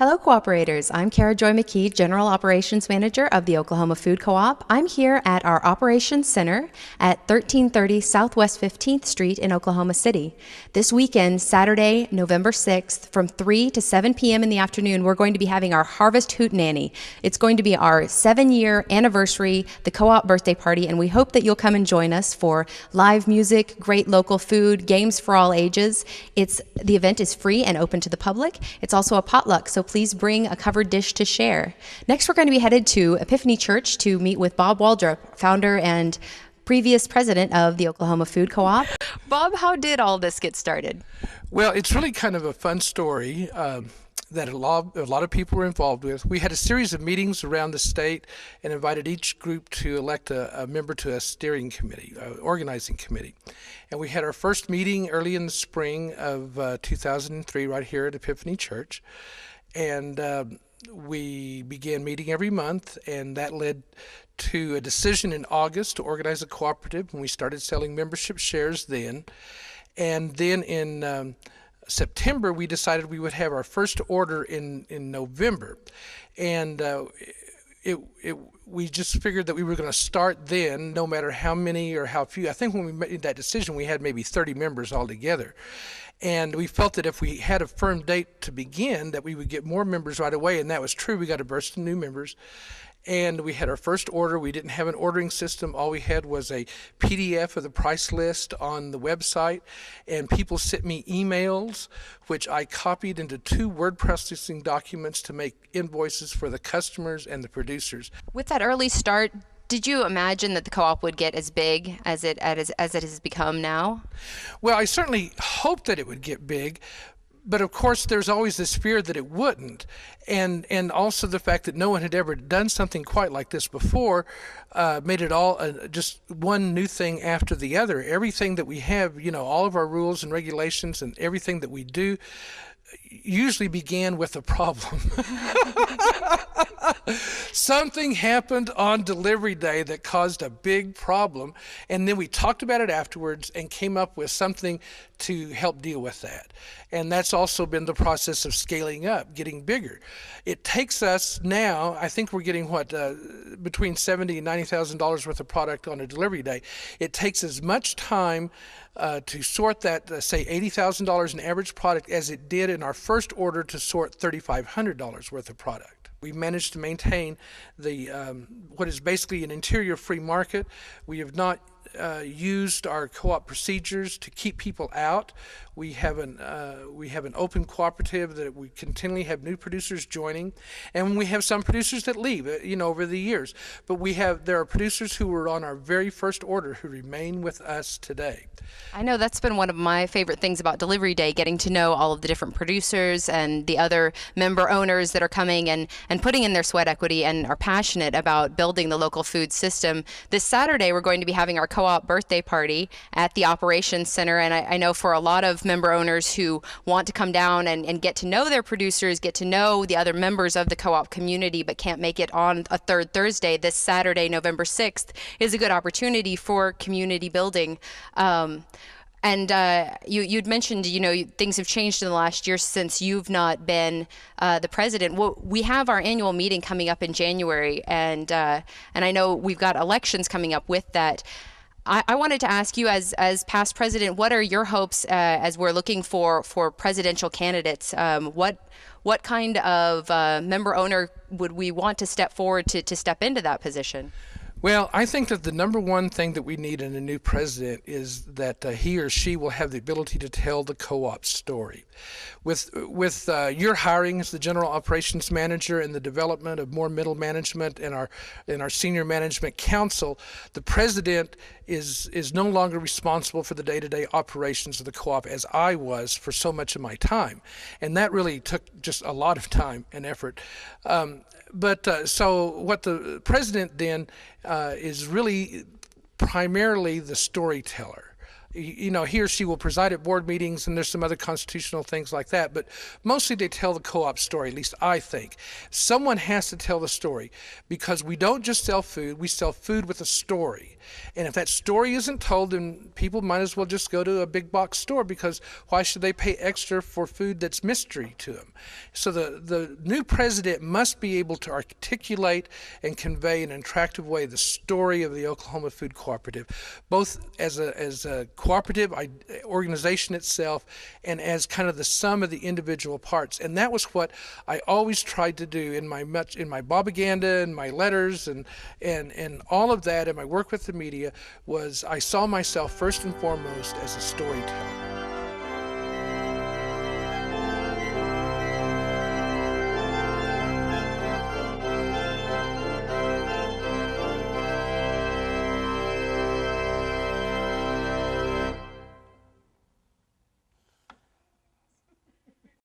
Hello, cooperators. I'm Kara Joy McKee, General Operations Manager of the Oklahoma Food Co-op. I'm here at our Operations Center at 1330 Southwest 15th Street in Oklahoma City. This weekend, Saturday, November 6th, from 3 to 7 p.m. in the afternoon, we're going to be having our Harvest Hootenanny. It's going to be our 7-year anniversary, the co-op birthday party, and we hope that you'll come and join us for live music, great local food, games for all ages. The event is free and open to the public. It's also a potluck, so please bring a covered dish to share. Next, we're going to be headed to Epiphany Church to meet with Bob Waldrop, founder and previous president of the Oklahoma Food Co-op. Bob, how did all this get started? Well, it's really kind of a fun story that a lot of people were involved with. We had a series of meetings around the state and invited each group to elect a member to a steering committee, organizing committee. And we had our first meeting early in the spring of 2003 right here at Epiphany Church. And we began meeting every month, and that led to a decision in August to organize a cooperative, and we started selling membership shares then. And then in September, we decided we would have our first order in November. And we just figured that we were going to start then, no matter how many or how few. I think when we made that decision, we had maybe 30 members altogether. And we felt that if we had a firm date to begin, that we would get more members right away, and that was true. We got a burst of new members. And we had our first order. We didn't have an ordering system. All we had was a PDF of the price list on the website. And people sent me emails, which I copied into 2 word processing documents to make invoices for the customers and the producers. With that early start, did you imagine that the co-op would get as big as it has become now? Well, I certainly hoped that it would get big. But of course, there's always this fear that it wouldn't, and also the fact that no one had ever done something quite like this before made it all just one new thing after the other. Everything that we have, all of our rules and regulations and everything that we do usually began with a problem. Something happened on delivery day that caused a big problem, and then we talked about it afterwards and came up with something to help deal with that. And that's also been the process of scaling up, getting bigger. It takes us now, I think we're getting between $70,000 and $90,000 worth of product on a delivery day. It takes as much time to sort that, say, $80,000 in average product as it did in our first order to sort $3,500 worth of product. We managed to maintain the what is basically an interior free market. We have not used our co-op procedures to keep people out. We have an open cooperative that we continually have new producers joining, and we have some producers that leave, over the years. But there are producers who were on our very first order who remain with us today. I know that's been one of my favorite things about Delivery Day, getting to know all of the different producers and the other member owners that are coming and putting in their sweat equity and are passionate about building the local food system. This Saturday, we're going to be having our co-op birthday party at the Operations Center, and I know for a lot of member owners who want to come down and get to know their producers, get to know the other members of the co-op community, but can't make it on a third Thursday, this Saturday, November 6th, is a good opportunity for community building. You'd mentioned, things have changed in the last year since you've not been the president. Well, we have our annual meeting coming up in January, and I know we've got elections coming up with that. I wanted to ask you, as past president, what are your hopes as we're looking for presidential candidates? What kind of member owner would we want to step forward to step into that position? Well, I think that the number one thing that we need in a new president is that he or she will have the ability to tell the co-op story. With your hiring as the general operations manager and the development of more middle management and our senior management council, the president is no longer responsible for the day-to-day operations of the co-op as I was for so much of my time, and that really took just a lot of time and effort. So what the president then is really primarily the storyteller. he or she will preside at board meetings, and there's some other constitutional things like that, but mostly they tell the co-op story, at least I think. Someone has to tell the story, because we don't just sell food, we sell food with a story. And if that story isn't told, then people might as well just go to a big box store, because why should they pay extra for food that's mystery to them? So the new president must be able to articulate and convey in an attractive way the story of the Oklahoma Food Cooperative, both as a cooperative organization itself and as kind of the sum of the individual parts. And that was what I always tried to do in my propaganda and my letters and all of that, and my work with the media, was I saw myself first and foremost as a storyteller.